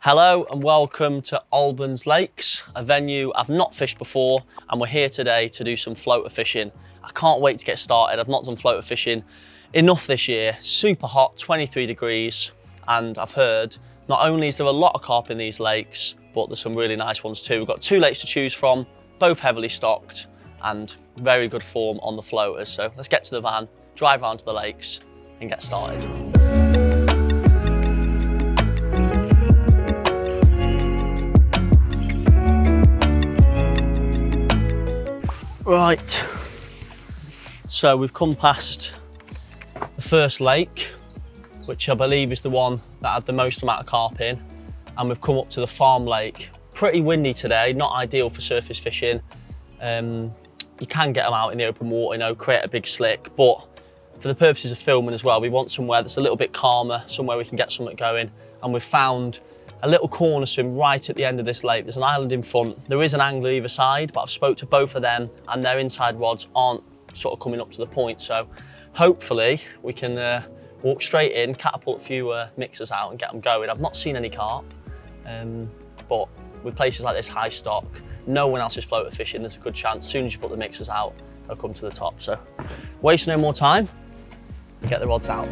Hello and welcome to Albans Lakes, a venue I've not fished before, and we're here today to do some floater fishing. I can't wait to get started. I've not done floater fishing enough this year. Super hot, 23 degrees, and I've heard not only is there a lot of carp in these lakes, but there's some really nice ones too. We've got two lakes to choose from, both heavily stocked and very good form on the floaters. So let's get to the van, drive around to the lakes and get started. Right, so we've come past the first lake, which I believe is the one that had the most amount of carp in, and we've come up to the farm lake. Pretty windy today, not ideal for surface fishing. You can get them out in the open water, you know, create a big slick, but for the purposes of filming as well, we want somewhere that's a little bit calmer, somewhere we can get something going, and we've found a little corner swim right at the end of this lake. There's an island in front. There is an angler either side, but I've spoke to both of them and their inside rods aren't sort of coming up to the point. So hopefully we can walk straight in, catapult a few mixers out and get them going. I've not seen any carp, but with places like this high stock, no one else is floater fishing, there's a good chance as soon as you put the mixers out, they'll come to the top. So waste no more time and get the rods out.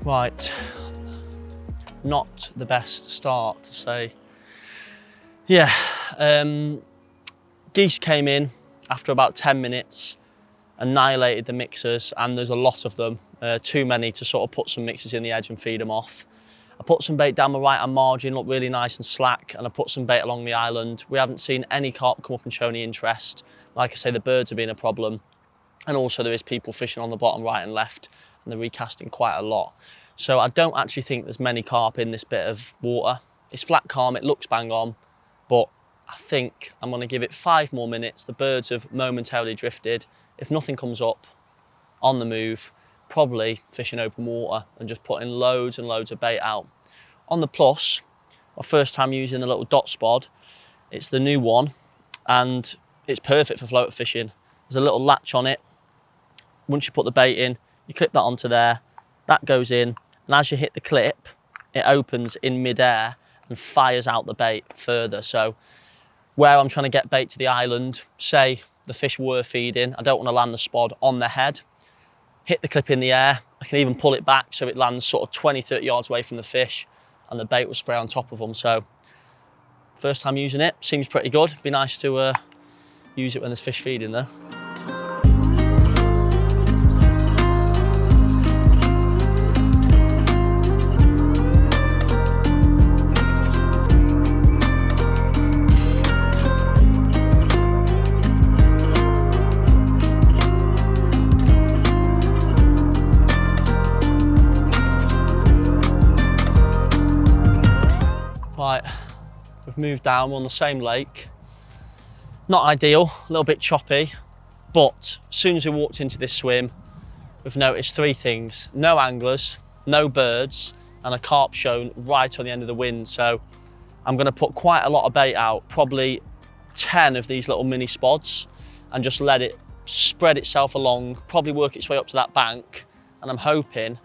Right, not the best start to say. Yeah, geese came in after about 10 minutes, annihilated the mixers, and there's a lot of them, too many to sort of put some mixers in the edge and feed them off. I put some bait down the right hand margin, looked really nice and slack, and I put some bait along the island. We haven't seen any carp come up and show any interest. Like I say, the birds have been a problem, and also there is people fishing on the bottom right and left, and they're recasting quite a lot. So I don't actually think there's many carp in this bit of water. It's flat calm, it looks bang on, but I think I'm gonna give it 5 more minutes. The birds have momentarily drifted. If nothing comes up on the move, probably fishing open water and just putting loads and loads of bait out. On the plus, my first time using the little dot spod, it's the new one, and it's perfect for floater fishing. There's a little latch on it. Once you put the bait in, you clip that onto there, that goes in, and as you hit the clip, it opens in mid-air and fires out the bait further. So where I'm trying to get bait to the island, say the fish were feeding, I don't want to land the spod on their head, hit the clip in the air, I can even pull it back so it lands sort of 20, 30 yards away from the fish and the bait will spray on top of them. So first time using it, seems pretty good. Be nice to use it when there's fish feeding though. Right, we've moved down, we're on the same lake. Not ideal, a little bit choppy, but as soon as we walked into this swim, we've noticed 3 things. No anglers, no birds, and a carp shown right on the end of the wind. So I'm gonna put quite a lot of bait out, probably 10 of these little mini spods, and just let it spread itself along, probably work its way up to that bank, and I'm hoping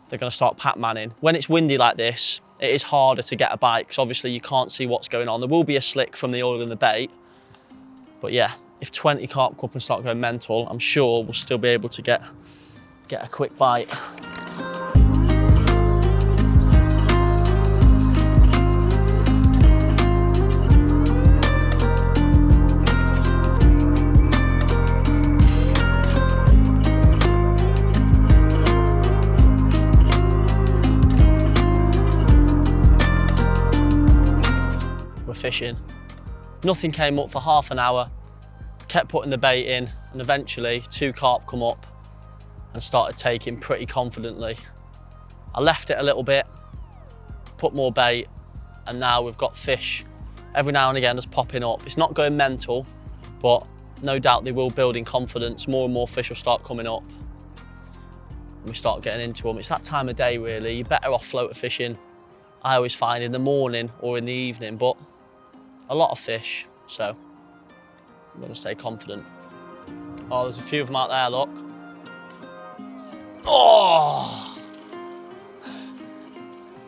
they're gonna start pac-manning. When it's windy like this, it is harder to get a bite because obviously you can't see what's going on. There will be a slick from the oil in the bait, but yeah, if 20 carp come up and start going mental, I'm sure we'll still be able to get a quick bite. Fishing. Nothing came up for half an hour, kept putting the bait in, and eventually 2 carp come up and started taking pretty confidently. I left it a little bit, put more bait, and now we've got fish every now and again just popping up. It's not going mental, but no doubt they will build in confidence. More and more fish will start coming up and we start getting into them. It's that time of day really. You're better off floater fishing, I always find, in the morning or in the evening, but a lot of fish, so I'm going to stay confident. Oh, there's a few of them out there, look. Oh!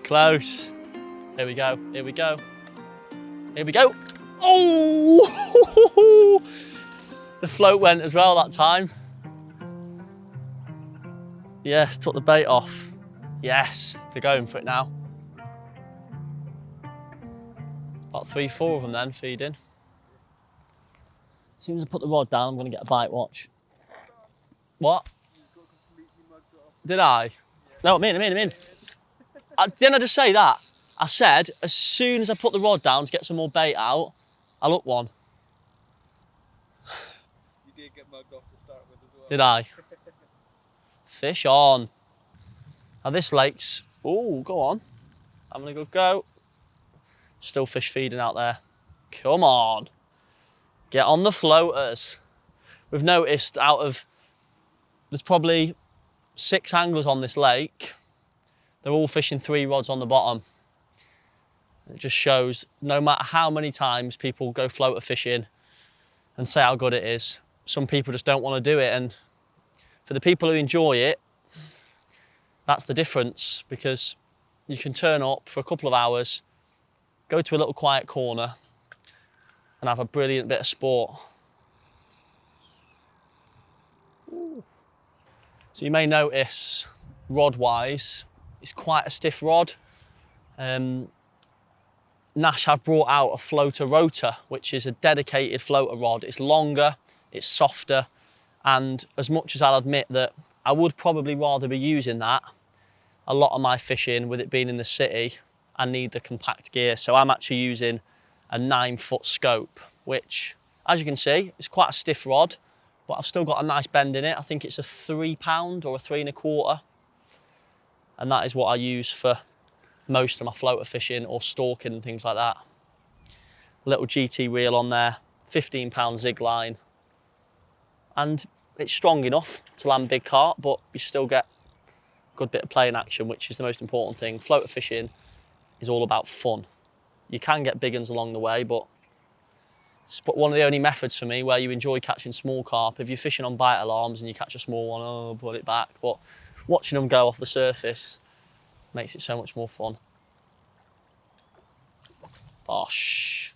Close. Here we go, here we go. Here we go. Oh! The float went as well that time. Yes, took the bait off. Yes, they're going for it now. About 3, 4 of them then, feeding. As soon as I put the rod down, I'm going to get a bite, watch. What? Did I? No, I'm in. Didn't I just say that? I said, as soon as I put the rod down to get some more bait out, I looked one. You did get mugged off to start with as well. Did I? Fish on. Now this lake's, oh, go on. I'm gonna go. Still fish feeding out there. Come on. Get on the floaters. We've noticed there's probably 6 anglers on this lake. They're all fishing 3 rods on the bottom. It just shows no matter how many times people go floater fishing and say how good it is, some people just don't want to do it. And for the people who enjoy it, that's the difference, because you can turn up for a couple of hours, go to a little quiet corner and have a brilliant bit of sport. Ooh. So you may notice, rod-wise, it's quite a stiff rod. Nash have brought out a floater rotor, which is a dedicated floater rod. It's longer, it's softer, and as much as I'll admit that I would probably rather be using that, a lot of my fishing, with it being in the city, I need the compact gear. So I'm actually using a 9-foot scope, which, as you can see, is quite a stiff rod, but I've still got a nice bend in it. I think it's a 3 pound or a 3 1/4. And that is what I use for most of my floater fishing or stalking and things like that. A little GT reel on there, 15 pound zig line. And it's strong enough to land big carp, but you still get a good bit of playing action, which is the most important thing. Floater fishing is all about fun. You can get big uns along the way, but it's one of the only methods for me where you enjoy catching small carp. If you're fishing on bite alarms and you catch a small one, oh, pull it back. But watching them go off the surface makes it so much more fun. Bosh.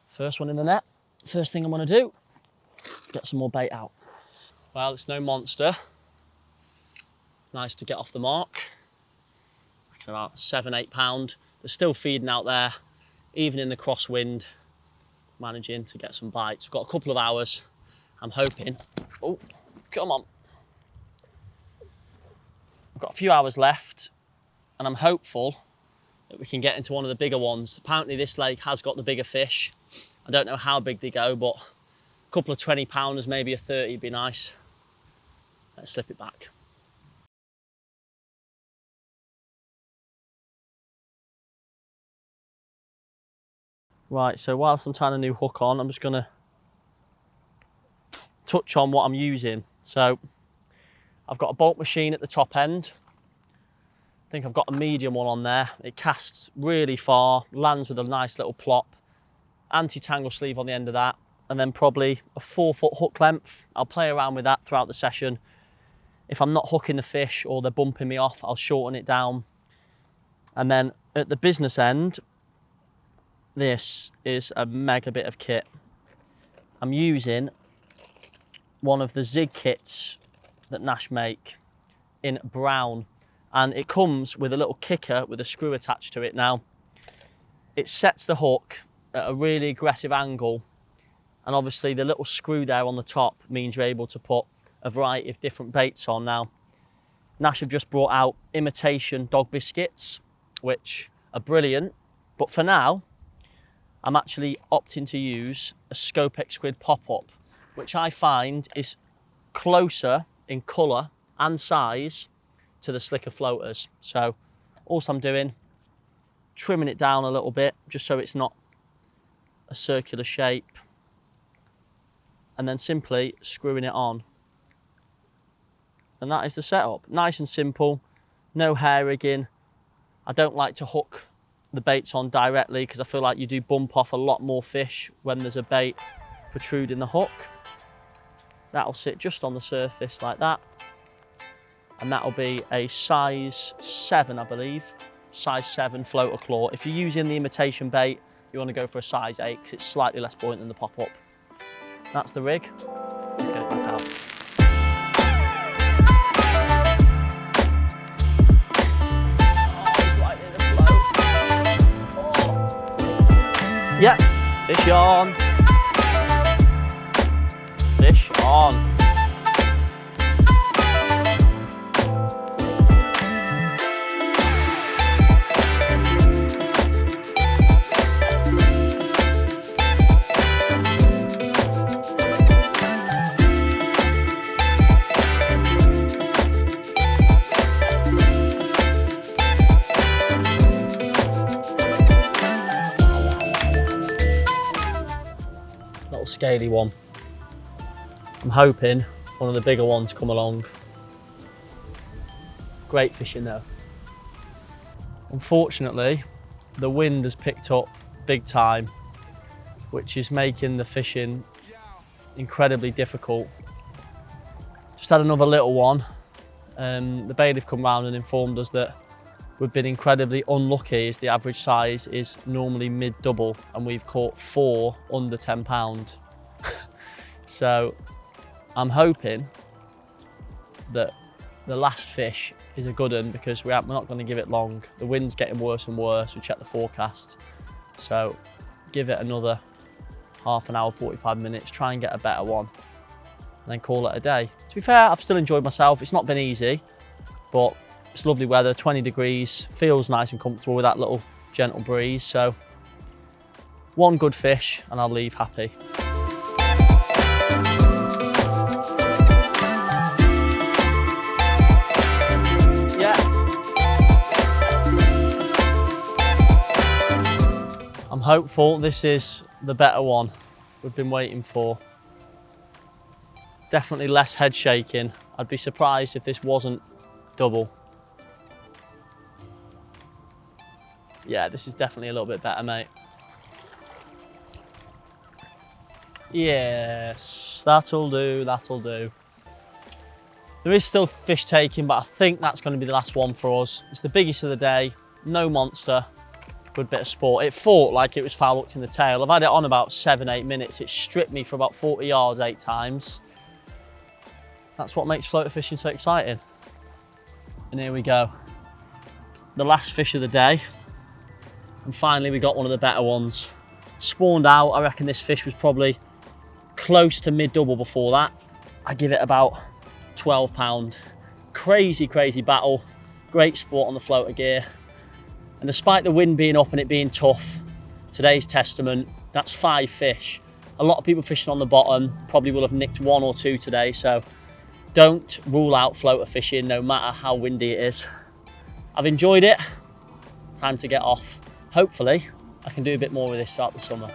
First one in the net. First thing I'm gonna do, get some more bait out. Well, it's no monster. Nice to get off the mark. About 7, 8 pound. They're still feeding out there, even in the crosswind, managing to get some bites. We've got a couple of hours. I'm hoping, oh, come on. I've got a few hours left, and I'm hopeful that we can get into one of the bigger ones. Apparently this lake has got the bigger fish. I don't know how big they go, but a couple of 20 pounders, maybe a 30 would be nice. Let's slip it back. Right, so whilst I'm tying a new hook on, I'm just gonna touch on what I'm using. So I've got a bolt machine at the top end. I think I've got a medium one on there. It casts really far, lands with a nice little plop, anti-tangle sleeve on the end of that, and then probably a 4-foot hook length. I'll play around with that throughout the session. If I'm not hooking the fish or they're bumping me off, I'll shorten it down. And then at the business end, this is a mega bit of kit. I'm using one of the Zig kits that Nash make in brown, and it comes with a little kicker with a screw attached to it. Now, it sets the hook at a really aggressive angle, and obviously the little screw there on the top means you're able to put a variety of different baits on. Now, Nash have just brought out imitation dog biscuits, which are brilliant, but for now, I'm actually opting to use a Scopex Squid pop-up, which I find is closer in colour and size to the slicker floaters. So all I'm doing, trimming it down a little bit, just so it's not a circular shape, and then simply screwing it on. And that is the setup. Nice and simple, no hair rigging. I don't like to hook the baits on directly because I feel like you do bump off a lot more fish when there's a bait protruding the hook. That'll sit just on the surface like that. And that'll be a size 7, I believe. Size 7 floater claw. If you're using the imitation bait, you want to go for a size 8 because it's slightly less buoyant than the pop-up. That's the rig. Let's get it back out. Yep, fish on. Fish on. Little scaly one. I'm hoping one of the bigger ones come along. Great fishing though. Unfortunately, the wind has picked up big time, which is making the fishing incredibly difficult. Just had another little one. The bailiff come round and informed us that we've been incredibly unlucky as the average size is normally mid-double and we've caught 4 under 10 pound. So I'm hoping that the last fish is a good one because we're not going to give it long. The wind's getting worse and worse. We checked the forecast. So give it another half an hour, 45 minutes, try and get a better one and then call it a day. To be fair, I've still enjoyed myself. It's not been easy, but it's lovely weather, 20 degrees, feels nice and comfortable with that little gentle breeze. So one good fish and I'll leave happy. Yeah. I'm hopeful this is the better one we've been waiting for. Definitely less head shaking. I'd be surprised if this wasn't double. Yeah, this is definitely a little bit better, mate. Yes, that'll do, that'll do. There is still fish taking, but I think that's going to be the last one for us. It's the biggest of the day, no monster, good bit of sport. It fought like it was foul hooked in the tail. I've had it on about 7-8 minutes. It stripped me for about 40 yards 8 times. That's what makes floater fishing so exciting. And here we go. The last fish of the day. And finally we got one of the better ones. Spawned out, I reckon this fish was probably close to mid-double before that. I give it about 12 pound. Crazy, crazy battle. Great sport on the floater gear. And despite the wind being up and it being tough, today's testament, that's 5 fish. A lot of people fishing on the bottom probably will have nicked 1 or 2 today, so don't rule out floater fishing no matter how windy it is. I've enjoyed it. Time to get off. Hopefully, I can do a bit more with this throughout the summer.